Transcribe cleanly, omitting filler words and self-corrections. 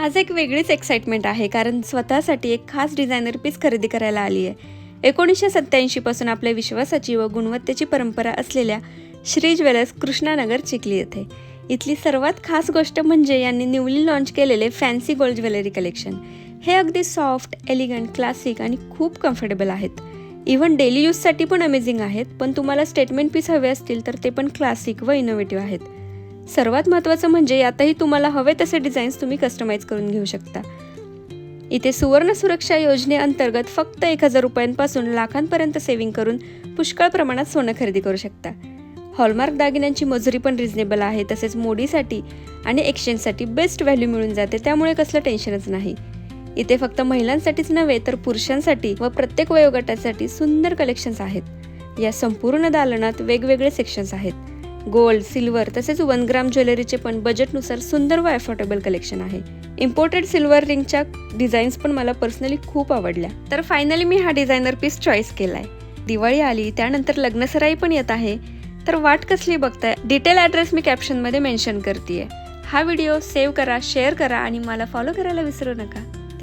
आज एक वेगळीच एक्साइटमेंट आहे, कारण स्वतःसाठी एक खास डिझायनर पीस खरेदी करायला आली आहे. 1987 पासून आपल्या विश्वासाची व गुणवत्तेची परंपरा असलेल्या श्री ज्वेलर्स कृष्णानगर चिखली येथे. इथली सर्वात खास गोष्ट म्हणजे यांनी न्यूली लॉन्च केलेले फॅन्सी गोल्ड ज्वेलरी कलेक्शन. हे अगदी सॉफ्ट, एलिगंट, क्लासिक आणि खूप कम्फर्टेबल आहेत. इव्हन डेली यूजसाठी पण अमेझिंग आहेत, पण तुम्हाला स्टेटमेंट पीस हवे असतील तर ते पण क्लासिक व इनोव्हेटिव्ह आहेत. सर्वात महत्त्वाचं म्हणजे यातही तुम्हाला हवे तसे डिझाईन्स तुम्ही कस्टमाइज करून घेऊ शकता. इथे सुवर्ण सुरक्षा योजनेअंतर्गत फक्त 1000 रुपयांपासून लाखांपर्यंत सेव्हिंग करून पुष्कळ प्रमाणात सोनं खरेदी करू शकता. हॉलमार्क दागिन्यांची मजुरी पण रिझनेबल आहे. तसेच मोडीसाठी आणि एक्सचेंजसाठी बेस्ट व्हॅल्यू मिळून जाते, त्यामुळे कसलं टेन्शनच नाही. इथे फक्त महिलांसाठीच नव्हे तर पुरुषांसाठी व प्रत्येक वयोगटासाठी सुंदर कलेक्शन्स आहेत. या संपूर्ण दालनात वेगवेगळे सेक्शन्स आहेत. गोल्ड, सिल्वर तसेच 1 ग्राम ज्वेलरीचे पण बजेटनुसार सुंदर व अफोर्डेबल कलेक्शन आहे. इम्पोर्टेड सिल्वर रिंगच्या डिझाईन्स पण मला पर्सनली खूप आवडल्या. तर फायनली मी हा डिझायनर पीस चॉईस केलाय. दिवाळी आली, त्यानंतर लग्नसराई पण येत आहे, तर वाट कसली बघताय? डिटेल ॲड्रेस मी कॅप्शनमध्ये मेन्शन करतेय. हा व्हिडिओ सेव्ह करा, शेअर करा आणि मला फॉलो करायला विसरू नका.